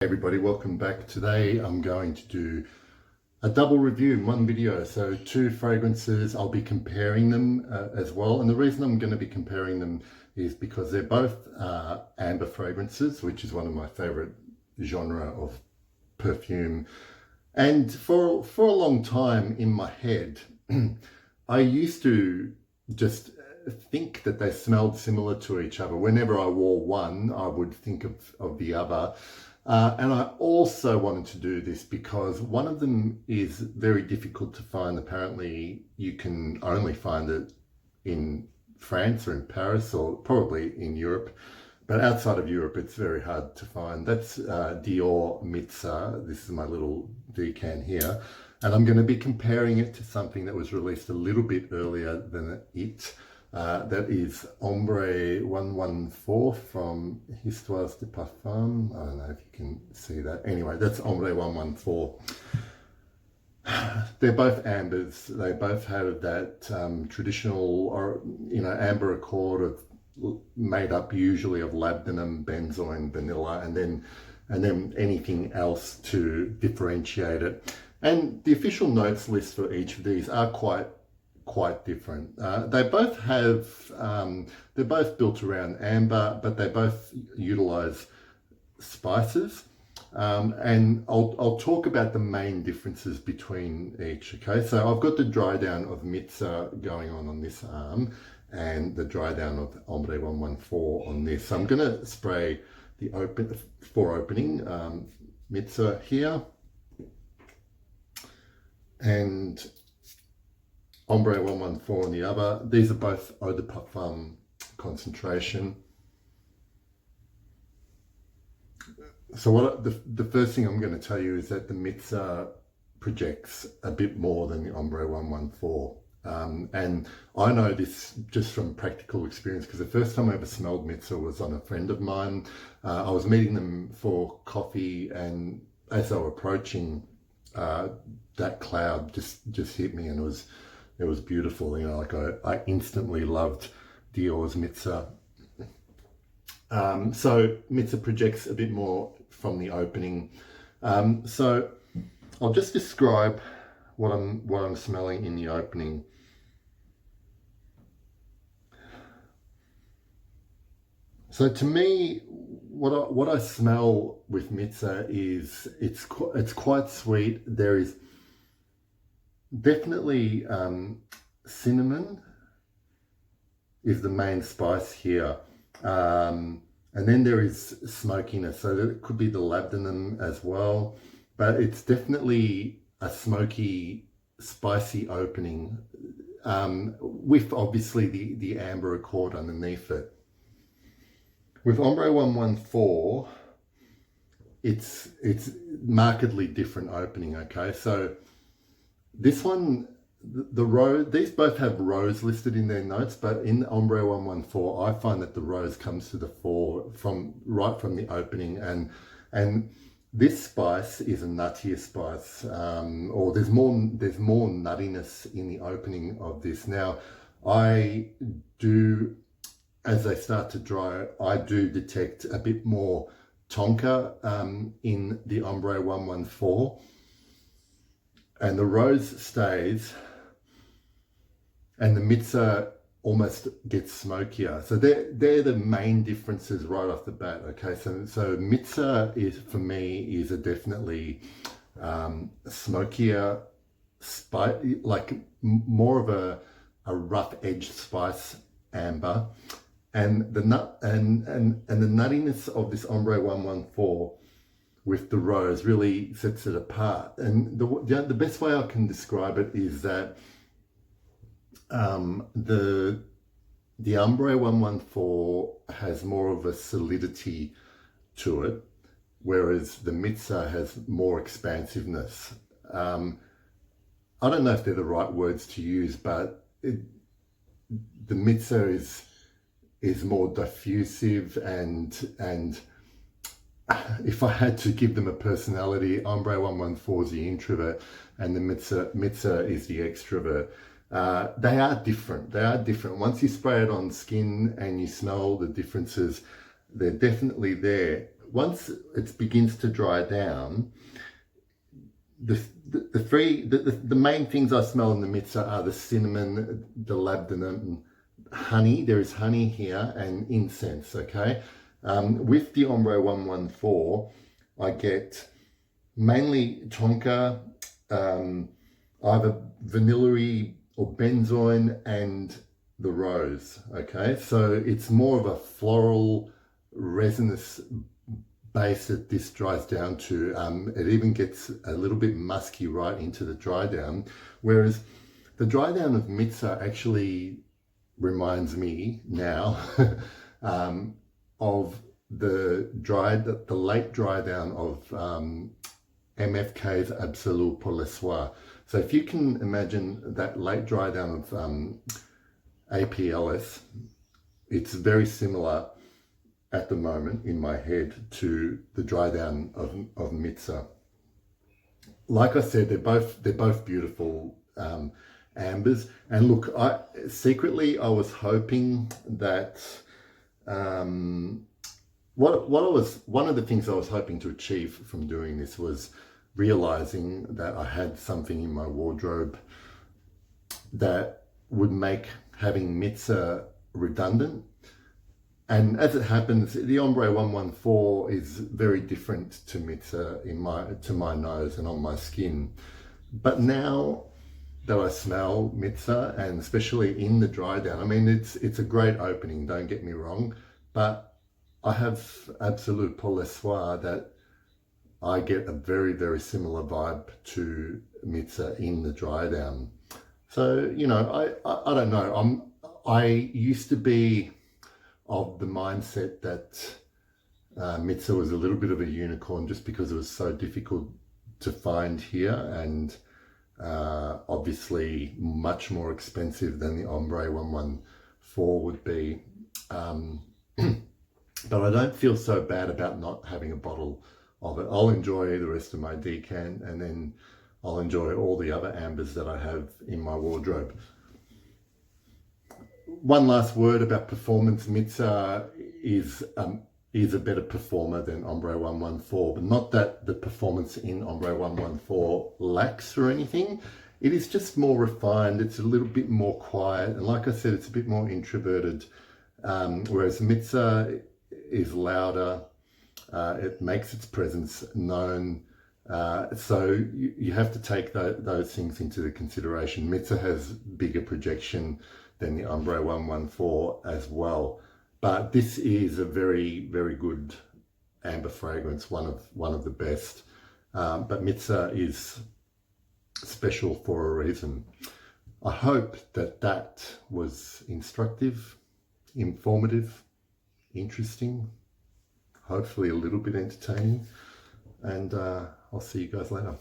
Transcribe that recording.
Hey everybody, welcome back. Today I'm going to do a double review in one video. So two fragrances, I'll be comparing them as well. And the reason I'm going to be comparing them is because they're both amber fragrances, which is one of my favorite genre of perfume. And for a long time in my head, I used to just think that they smelled similar to each other. Whenever I wore one, I would think of the other. And I also wanted to do this because one of them is very difficult to find. Apparently, you can only find it in France or in Paris or probably in Europe. But outside of Europe, it's very hard to find. That's Dior Mitzah. This is my little decan here. And I'm going to be comparing it to something that was released a little bit earlier than it. That is Ambre 114 from Histoires de Parfum. I don't know if you can see that. Anyway, that's Ambre 114. They're both ambers. They both have that traditional, or amber accord of made up usually of labdanum, benzoin, vanilla, and then anything else to differentiate it. And the official notes list for each of these are quite different. They both have, they're both built around amber, but they both utilize spices. And I'll talk about the main differences between each. Okay, so I've got the dry down of Mitzah going on this arm and the dry down of Ambre 114 on this. So I'm going to spray the opening Mitzah here and Ambre 114 on the other. These are both eau de parfum concentration. So what the first thing I'm going to tell you is that the Mitzah projects a bit more than the Ambre 114. And I know this just from practical experience because the first time I ever smelled Mitzah was on a friend of mine. I was meeting them for coffee, and as they were approaching, that cloud just hit me, and it was beautiful. Like I instantly loved Dior's Mitzah. So Mitzah projects a bit more from the opening. So I'll just describe what I'm smelling in the opening. So to me, what I smell with Mitzah is it's quite sweet. There is definitely cinnamon is the main spice here. And then there is smokiness, so it could be the labdanum as well, but it's definitely a smoky, spicy opening with obviously the amber accord underneath it. With Ambre 114, it's markedly different opening. Okay, so this one, the rose, these both have rose listed in their notes, but in Ambre 114, I find that the rose comes to the fore right from the opening, and this spice is a nuttier spice, or there's more nuttiness in the opening of this. Now, I do, as they start to dry, I do detect a bit more tonka in the Ambre 114, and the rose stays, and the Mitzah almost gets smokier. So they're the main differences right off the bat. Okay, so Mitzah is, for me, is a definitely smokier spice, like more of a rough edged spice amber, and the nuttiness of this Ambre 114 with the rose really sets it apart. And the best way I can describe it is that the Ambre 114 has more of a solidity to it, whereas the Mitzah has more expansiveness. I don't know if they're the right words to use, but the Mitzah is more diffusive, and if I had to give them a personality, Ambre 114 is the introvert and the Mitzah is the extrovert. They are different. Once you spray it on skin and you smell the differences, they're definitely there. once it begins to dry down, the main things I smell in the Mitzah are the cinnamon, the labdanum, honey. There is honey here and incense. Okay, with the Ambre 114, I get mainly tonka, either vanilla or benzoin, and the rose. Okay, so it's more of a floral, resinous base that this dries down to. It even gets a little bit musky right into the dry down, whereas the dry down of Mitzah actually reminds me now of the late dry down of MFK's Absolute pour le soir. So if you can imagine that late dry down of APLS, it's very similar at the moment in my head to the dry down of Mitzah. Like I said, they're both beautiful ambers. And look, I was hoping that one of the things I was hoping to achieve from doing this was realizing that I had something in my wardrobe that would make having Mitzah redundant. And as it happens, the Ambre 114 is very different to Mitzah to my nose and on my skin. But now that I smell Mitzah, and especially in the dry down, I mean, it's a great opening, don't get me wrong, but I have Absolute pour le soir that I get a very, very similar vibe to Mitzah in the dry down. So, you know, I don't know. I used to be of the mindset that Mitzah was a little bit of a unicorn just because it was so difficult to find here, and obviously much more expensive than the Ambre 114 would be. But I don't feel so bad about not having a bottle of it. I'll enjoy the rest of my decan, and then I'll enjoy all the other ambers that I have in my wardrobe. One last word about performance. Mitzah is a better performer than Ambre 114, but not that the performance in Ambre 114 lacks or anything. It is just more refined. It's a little bit more quiet, and like I said, it's a bit more introverted. Whereas Mitzah is louder. It makes its presence known. So you have to take those things into the consideration. Mitzah has bigger projection than the Ambre 114 as well. But this is a very, very good amber fragrance, one of the best. But Mitzah is special for a reason. I hope that was instructive, informative, interesting, hopefully a little bit entertaining. And I'll see you guys later.